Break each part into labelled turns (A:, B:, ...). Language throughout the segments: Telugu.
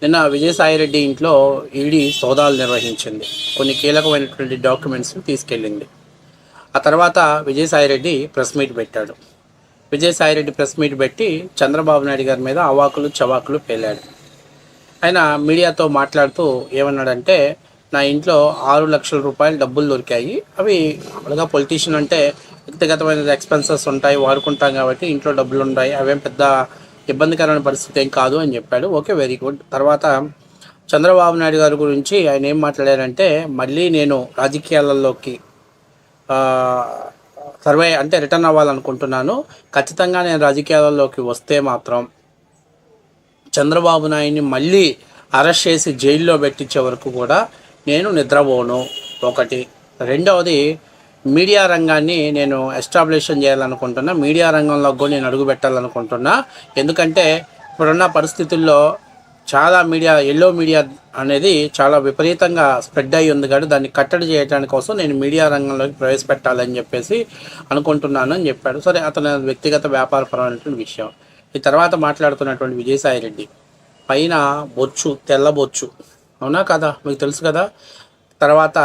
A: నిన్న విజయసాయిరెడ్డి ఇంట్లో ఈడీ సోదాలు నిర్వహించింది. కొన్ని కీలకమైనటువంటి డాక్యుమెంట్స్ని తీసుకెళ్ళింది. ఆ తర్వాత విజయసాయిరెడ్డి ప్రెస్ మీట్ పెట్టాడు. విజయసాయిరెడ్డి ప్రెస్ మీట్ పెట్టి చంద్రబాబు నాయుడు గారి మీద అవాకులు చవాకులు పేలాడు. ఆయన మీడియాతో మాట్లాడుతూ ఏమన్నాడంటే, నా ఇంట్లో 6 లక్షల రూపాయలు డబ్బులు దొరికాయి. అవి అలాగా పొలిటీషియన్ అంటే వ్యక్తిగతమైన ఎక్స్పెన్సెస్ ఉంటాయి, వాడుకుంటాం కాబట్టి ఇంట్లో డబ్బులు ఉన్నాయి, అవేం పెద్ద ఇబ్బందికరమైన పరిస్థితి ఏం కాదు అని చెప్పాడు. Okay, very good. తర్వాత చంద్రబాబు నాయుడు గారి గురించి ఆయన ఏం మాట్లాడారంటే, మళ్ళీ నేను రాజకీయాలలోకి రిటర్న్ అవ్వాలనుకుంటున్నాను. ఖచ్చితంగా నేను రాజకీయాలలోకి వస్తే మాత్రం చంద్రబాబు నాయుడిని మళ్ళీ అరెస్ట్ చేసి జైల్లో పెట్టించే వరకు కూడా నేను నిద్రపోను. ఒకటి. రెండవది, మీడియా రంగాన్ని నేను ఎస్టాబ్లిషన్ చేయాలనుకుంటున్నా, మీడియా రంగంలో కూడా నేను అడుగు పెట్టాలనుకుంటున్నా. ఎందుకంటే ఇప్పుడున్న పరిస్థితుల్లో చాలా ఎల్లో మీడియా అనేది చాలా విపరీతంగా స్ప్రెడ్ అయ్యి ఉంది కాబట్టి దాన్ని కట్టడి చేయడానికి కోసం నేను మీడియా రంగంలోకి ప్రవేశపెట్టాలని చెప్పేసి అనుకుంటున్నాను అని చెప్పాడు. సరే, అతని వ్యక్తిగత వ్యాపారపరమైనటువంటి విషయం. ఈ తర్వాత మాట్లాడుతున్నటువంటి విజయసాయిరెడ్డి పైన బొచ్చు, తెల్ల బొచ్చు, అవునా కదా, మీకు తెలుసు కదా. తర్వాత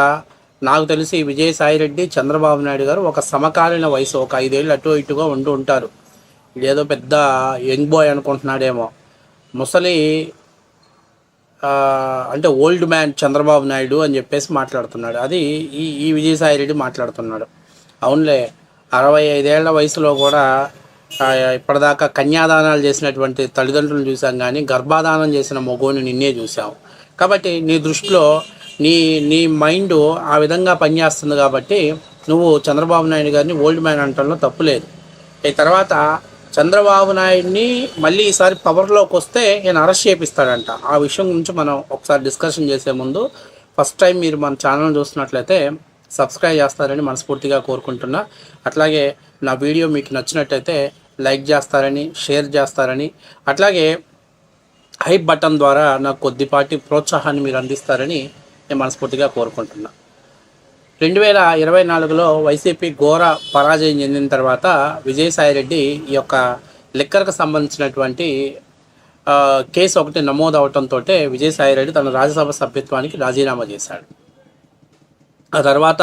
A: నాకు తెలిసి విజయసాయిరెడ్డి చంద్రబాబు నాయుడు గారు ఒక సమకాలీన వయసు, ఒక 5 ఏళ్ళు అటు ఇటుగా ఉంటూ ఉంటారు. ఏదో పెద్ద యంగ్ బాయ్ అనుకుంటున్నాడేమో. ముసలి అంటే ఓల్డ్ మ్యాన్ చంద్రబాబు నాయుడు అని చెప్పేసి మాట్లాడుతున్నాడు. అది ఈ విజయసాయిరెడ్డి మాట్లాడుతున్నాడు. అవునులే, 65 ఏళ్ల వయసులో కూడా ఇప్పటిదాకా కన్యాదానాలు చేసినటువంటి తల్లిదండ్రులను చూసాం, కానీ గర్భాధానం చేసిన మగోని నిన్నే చూసాం. కాబట్టి నీ దృష్టిలో నీ మైండ్ ఆ విధంగా పనిచేస్తుంది కాబట్టి నువ్వు చంద్రబాబు నాయుడు గారిని ఓల్డ్ మ్యాన్ అంటంలో తప్పులేదు. ఈ తర్వాత చంద్రబాబు నాయుడిని మళ్ళీ ఈసారి పవర్లోకి వస్తే నేను అరెస్ట్ చేపిస్తాడంట. ఆ విషయం గురించి మనం ఒకసారి డిస్కషన్ చేసే ముందు ఫస్ట్ టైం మీరు మన ఛానల్ చూస్తున్నట్లయితే సబ్స్క్రైబ్ చేస్తారని మనస్ఫూర్తిగా కోరుకుంటున్నా. అట్లాగే నా వీడియో మీకు నచ్చినట్టయితే లైక్ చేస్తారని, షేర్ చేస్తారని, అట్లాగే హైప్ బటన్ ద్వారా నాకు కొద్దిపాటి ప్రోత్సాహాన్ని మీరు అందిస్తారని నేను మనస్ఫూర్తిగా కోరుకుంటున్నా. 2024లో వైసీపీ ఘోర పరాజయం చెందిన తర్వాత విజయసాయిరెడ్డి ఈ యొక్క లిక్కర్కు సంబంధించినటువంటి కేసు ఒకటి నమోదు అవడంతో విజయసాయిరెడ్డి తన రాజ్యసభ సభ్యత్వానికి రాజీనామా చేశాడు. ఆ తర్వాత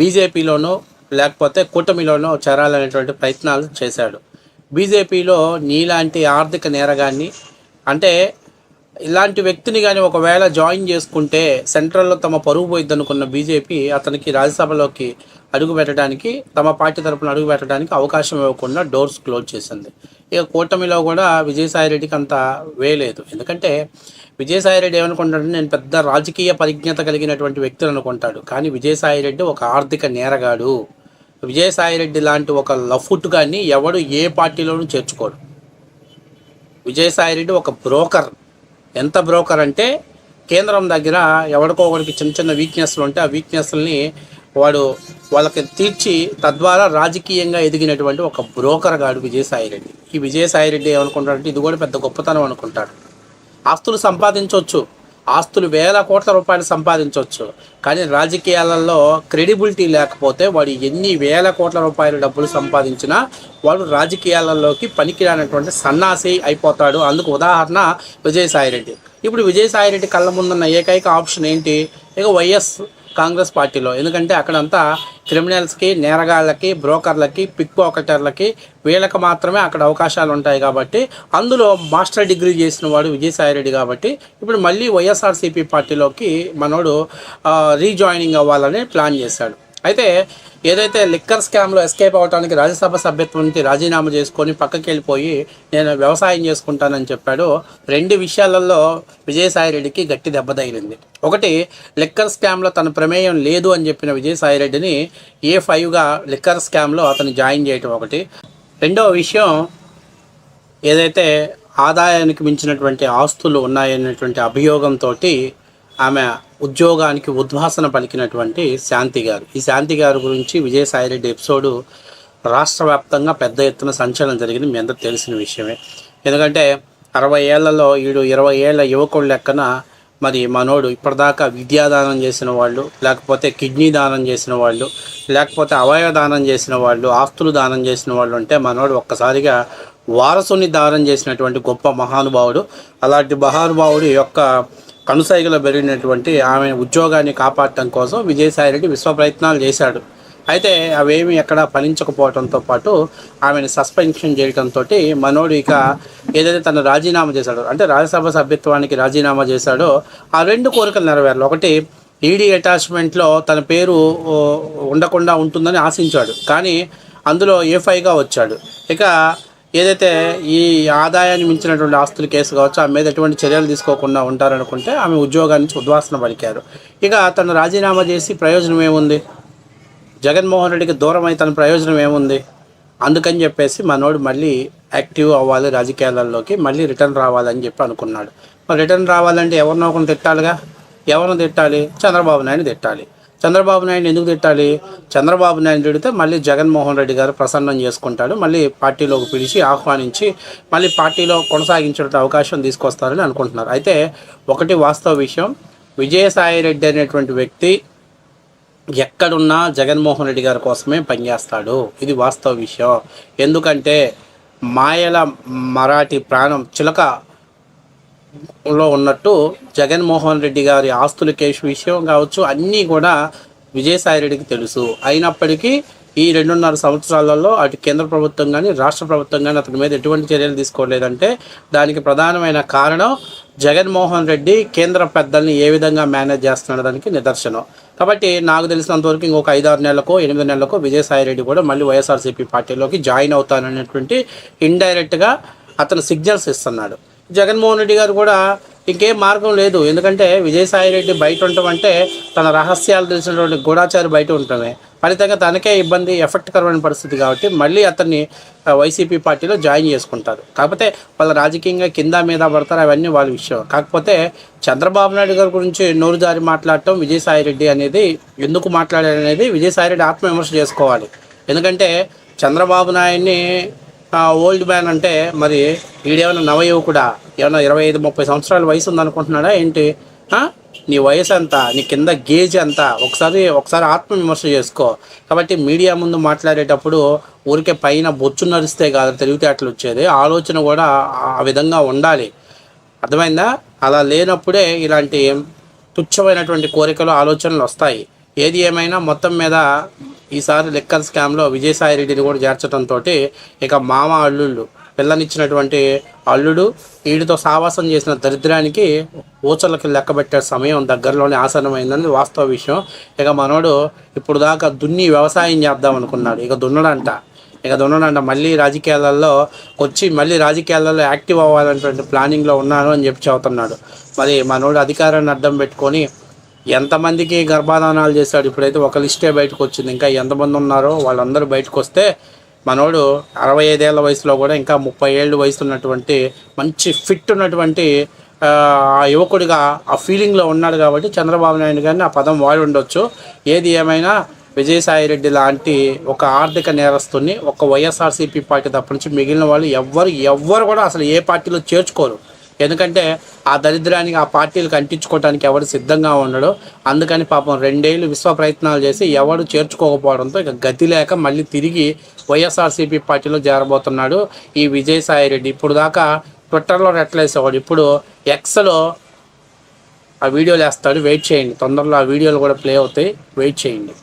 A: బీజేపీలోనూ లేకపోతే కూటమిలోనూ చేరాలనేటువంటి ప్రయత్నాలు చేశాడు. బీజేపీలో నీలాంటి ఆర్థిక నేరగాన్ని, అంటే ఇలాంటి వ్యక్తిని కానీ ఒకవేళ జాయిన్ చేసుకుంటే సెంట్రల్లో తమ పరుగు పోయిద్ది అనుకున్న బీజేపీ అతనికి రాజ్యసభలోకి అడుగు పెట్టడానికి, తమ పార్టీ తరఫున అడుగు పెట్టడానికి అవకాశం ఇవ్వకుండా డోర్స్ క్లోజ్ చేసింది. ఇక కూటమిలో కూడా విజయసాయిరెడ్డికి అంత వేయలేదు. ఎందుకంటే విజయసాయిరెడ్డి ఏమనుకుంటాడంటే, నేను పెద్ద రాజకీయ పరిజ్ఞత కలిగినటువంటి వ్యక్తులు అనుకుంటాడు. కానీ విజయసాయిరెడ్డి ఒక ఆర్థిక నేరగాడు. విజయసాయిరెడ్డి లాంటి ఒక లఫుట్ కానీ ఎవడు ఏ పార్టీలోనూ చేర్చుకోడు. విజయసాయిరెడ్డి ఒక బ్రోకర్. ఎంత బ్రోకర్ అంటే, కేంద్రం దగ్గర ఎవరికో ఒకరికి చిన్న చిన్న వీక్నెస్లు ఉంటే ఆ వీక్నెస్లని వాళ్ళకి తీర్చి తద్వారా రాజకీయంగా ఎదిగినటువంటి ఒక బ్రోకర్ గాడు విజయసాయిరెడ్డి. ఈ విజయసాయిరెడ్డి ఏమనుకుంటాడంటే ఇది కూడా పెద్ద గొప్పతనం అనుకుంటాడు. ఆస్తులు సంపాదించవచ్చు, ఆస్తులు 1000 కోట్ల రూపాయలు సంపాదించవచ్చు, కానీ రాజకీయాలలో క్రెడిబిలిటీ లేకపోతే వాడు ఎన్ని 1000 కోట్ల రూపాయల డబ్బులు సంపాదించినా వాడు రాజకీయాలలోకి పనికిరానటువంటి సన్నాసి అయిపోతాడు. అందుకు ఉదాహరణ విజయసాయిరెడ్డి. ఇప్పుడు విజయసాయిరెడ్డి కళ్ళ ముందున్న ఏకైక ఆప్షన్ ఏంటి? ఇక వైఎస్ కాంగ్రెస్ పార్టీలో. ఎందుకంటే అక్కడంతా క్రిమినల్స్కి, నేరగాళ్ళకి, బ్రోకర్లకి, పిక్ పాకెటర్లకి, వీళ్ళకి మాత్రమే అక్కడ అవకాశాలు ఉంటాయి. కాబట్టి అందులో మాస్టర్ డిగ్రీ చేసిన వాడు విజయసాయిరెడ్డి. కాబట్టి ఇప్పుడు మళ్ళీ వైఎస్ఆర్సీపీ పార్టీలోకి మనోడు రీజాయినింగ్ అవ్వాలని ప్లాన్ చేశాడు. అయితే ఏదైతే లిక్కర్ స్కామ్లో ఎస్కేప్ అవడానికి రాజ్యసభ సభ్యత్వం నుంచి రాజీనామా చేసుకొని పక్కకి వెళ్ళిపోయి నేను వ్యవసాయం చేసుకుంటానని చెప్పాడో, 2 విషయాలలో విజయసాయిరెడ్డికి గట్టి దెబ్బ తగిలింది. ఒకటి, లిక్కర్ స్కామ్లో తన ప్రమేయం లేదు అని చెప్పిన విజయసాయిరెడ్డిని A5గా లిక్కర్ స్కామ్లో అతను జాయిన్ చేయటం ఒకటి. రెండవ విషయం, ఏదైతే ఆదాయానికి మించినటువంటి ఆస్తులు ఉన్నాయనేటువంటి అభియోగంతో ఆమె ఉద్యోగానికి ఉద్వాసన పలికినటువంటి శాంతి గారు. ఈ శాంతి గారి గురించి విజయసాయిరెడ్డి ఎపిసోడు రాష్ట్ర వ్యాప్తంగా పెద్ద ఎత్తున సంచలనం జరిగింది. మీ అందరికి తెలిసిన విషయమే. ఎందుకంటే 60 ఏళ్లలో 20 ఏళ్ల యువకుడు లెక్కన మరి మనోడు ఇప్పటిదాకా విద్యాదానం చేసిన వాళ్ళు, లేకపోతే కిడ్నీ దానం చేసిన వాళ్ళు, లేకపోతే అవయవ దానం చేసిన వాళ్ళు, ఆస్తులు దానం చేసిన వాళ్ళు ఉంటే మనోడు ఒక్కసారిగా వారసుని దానం చేసినటువంటి గొప్ప మహానుభావుడు. అలాంటి మహానుభావుడి యొక్క కనుసైగలో పెరిగినటువంటి ఆమె ఉద్యోగాన్ని కాపాడటం కోసం విజయసాయిరెడ్డి విశ్వ ప్రయత్నాలు చేశాడు. అయితే అవేమి ఎక్కడా ఫలించకపోవడంతో పాటు ఆమెను సస్పెన్షన్ చేయడంతో మనోడు ఇక ఏదైతే తను రాజీనామా చేశాడో, అంటే రాజ్యసభ సభ్యత్వానికి రాజీనామా చేశాడో, ఆ 2 కోరికలు నెరవేరాలి. ఒకటి, ఈడీ అటాచ్మెంట్లో తన పేరు ఉండకుండా ఉంటుందని ఆశించాడు, కానీ అందులో A5గా వచ్చాడు. ఇక ఏదైతే ఈ ఆదాయాన్ని మించినటువంటి ఆస్తుల కేసు కావచ్చు, ఆమె మీద ఎటువంటి చర్యలు తీసుకోకుండా ఉంటారనుకుంటే ఆమె ఉద్యోగాన్ని నుంచి ఉద్వాసన పలికారు. ఇక తను రాజీనామా చేసి ప్రయోజనం ఏముంది? జగన్మోహన్ రెడ్డికి దూరం అయితే తన ప్రయోజనం ఏముంది? అందుకని చెప్పేసి మనోడు మళ్ళీ యాక్టివ్ అవ్వాలి, రాజకీయాలలోకి మళ్ళీ రిటర్న్ రావాలని చెప్పి అనుకున్నాడు. మరి రిటర్న్ రావాలంటే ఎవరినో ఒకరిని తిట్టాలిగా. ఎవరిని తిట్టాలి? చంద్రబాబు నాయుడు తిట్టాలి. చంద్రబాబు నాయుడు ఎందుకు తిట్టాలి? చంద్రబాబు నాయుడు తిడితే మళ్ళీ జగన్మోహన్ రెడ్డి గారు ప్రసన్నం చేసుకుంటాడు, మళ్ళీ పార్టీలోకి పిలిచి ఆహ్వానించి మళ్ళీ పార్టీలో కొనసాగించే అవకాశం తీసుకొస్తారని అనుకుంటున్నారు. అయితే ఒకటి వాస్తవ విషయం, విజయసాయిరెడ్డి అనేటువంటి వ్యక్తి ఎక్కడున్నా జగన్మోహన్ రెడ్డి గారి కోసమే పనిచేస్తాడు. ఇది వాస్తవ విషయం. ఎందుకంటే మాయల మరాఠీ ప్రాణం చిలకలో ఉన్నట్టు జగన్మోహన్ రెడ్డి గారి ఆస్తుల కేసు విషయం కావచ్చు, అన్నీ కూడా విజయసాయిరెడ్డికి తెలుసు. అయినప్పటికీ ఈ 2.5 సంవత్సరాలలో అటు కేంద్ర ప్రభుత్వం కానీ రాష్ట్ర ప్రభుత్వం కానీ అతని మీద ఎటువంటి చర్యలు తీసుకోలేదంటే దానికి ప్రధానమైన కారణం జగన్మోహన్ రెడ్డి కేంద్ర పెద్దల్ని ఏ విధంగా మేనేజ్ చేస్తున్నాడు దానికి నిదర్శనం. కాబట్టి నాకు తెలిసినంతవరకు ఇంకొక 5-6 నెలలకు 8 నెలలకు విజయసాయిరెడ్డి కూడా మళ్ళీ వైఎస్ఆర్సీపీ పార్టీలోకి జాయిన్ అవుతాననేటువంటి ఇండైరెక్ట్గా అతను సిగ్నల్స్ ఇస్తున్నాడు. జగన్మోహన్ రెడ్డి గారు కూడా ఇంకేం మార్గం లేదు. ఎందుకంటే విజయసాయిరెడ్డి బయట ఉండటం అంటే తన రహస్యాలు తెలిసినటువంటి గూఢాచారి బయట ఉండటమే, ఫలితంగా తనకే ఇబ్బంది, ఎఫెక్ట్కరమైన పరిస్థితి. కాబట్టి మళ్ళీ అతన్ని వైసీపీ పార్టీలో జాయిన్ చేసుకుంటారు. కాకపోతే వాళ్ళ రాజకీయంగా కింద మీద పడతారు, అవన్నీ వాళ్ళ విషయం. కాకపోతే చంద్రబాబు నాయుడు గారి గురించి నోరు జారి మాట్లాడటం విజయసాయిరెడ్డి అనేది ఎందుకు మాట్లాడారనేది విజయసాయిరెడ్డి ఆత్మవిమర్శ చేసుకోవాలి. ఎందుకంటే చంద్రబాబు నాయుడిని ఓల్డ్ మ్యాన్ అంటే మరి వీడేమైనా నవయువకుడా? ఏమైనా 25-30 సంవత్సరాల వయసు ఉందనుకుంటున్నాడా ఏంటి? నీ వయసు ఎంత? నీ కింద గేజ్ ఎంత? ఒకసారి ఆత్మవిమర్శ చేసుకో. కాబట్టి మీడియా ముందు మాట్లాడేటప్పుడు ఊరికే పైన బొచ్చు నరిస్తే కాదు తెలివితేటలు వచ్చేది, ఆలోచన కూడా ఆ విధంగా ఉండాలి. అర్థమైందా? అలా లేనప్పుడే ఇలాంటి తుచ్చమైనటువంటి కోరికలు, ఆలోచనలు వస్తాయి. ఏది ఏమైనా మొత్తం మీద ఈసారి లిక్కర్ స్కామ్లో విజయసాయిరెడ్డిని కూడా చేర్చడంతో ఇక మామ అల్లుళ్ళు, పిల్లనిచ్చినటువంటి అల్లుడు వీడితో సావాసం చేసిన దరిద్రానికి ఊచలకి లెక్కబెట్టే సమయం దగ్గరలోనే ఆసన్నమైందని వాస్తవ విషయం. ఇక మనోడు ఇప్పుడు దాకా దున్ని వ్యవసాయం చేద్దాం అనుకున్నాడు, ఇక దున్నడంట మళ్ళీ రాజకీయాలలో రాజకీయాలలో యాక్టివ్ అవ్వాలనేటువంటి ప్లానింగ్లో ఉన్నాను అని చెప్పి చెబుతున్నాడు. మరి మనోడు అధికారాన్ని అడ్డం పెట్టుకొని ఎంతమందికి గర్భాధానాలు చేశాడు? ఇప్పుడైతే ఒక లిస్టే బయటకు వచ్చింది. ఇంకా ఎంతమంది ఉన్నారో వాళ్ళందరూ బయటకు వస్తే మనోడు 65 ఏళ్ల వయసులో కూడా ఇంకా 30 ఏళ్ళు వయసు ఉన్నటువంటి మంచి ఫిట్ ఉన్నటువంటి యువకుడిగా ఆ ఫీలింగ్లో ఉన్నాడు. కాబట్టి చంద్రబాబు నాయుడు గారిని ఆ పదం వాడి ఉండొచ్చు. ఏది ఏమైనా విజయసాయిరెడ్డి లాంటి ఒక ఆర్థిక నేరస్తుని ఒక వైఎస్ఆర్సీపీ పార్టీ తప్ప నుంచి మిగిలిన వాళ్ళు ఎవ్వరు కూడా అసలు ఏ పార్టీలో చేర్చుకోరు. ఎందుకంటే ఆ దరిద్రానికి ఆ పార్టీలకు అంటించుకోవడానికి ఎవరు సిద్ధంగా ఉండడు. అందుకని పాపం 2 ఏళ్ళు విశ్వ ప్రయత్నాలు చేసి ఎవడు చేర్చుకోకపోవడంతో ఇక గతి లేక మళ్ళీ తిరిగి వైఎస్ఆర్సీపీ పార్టీలో చేరబోతున్నాడు ఈ విజయసాయిరెడ్డి. ఇప్పుడు దాకా ట్విట్టర్లో రెట్లేసేవాడు, ఇప్పుడు ఎక్స్లో ఆ వీడియోలు వేస్తాడు. వెయిట్ చేయండి, తొందరలో ఆ వీడియోలు కూడా ప్లే అవుతాయి, వెయిట్ చేయండి.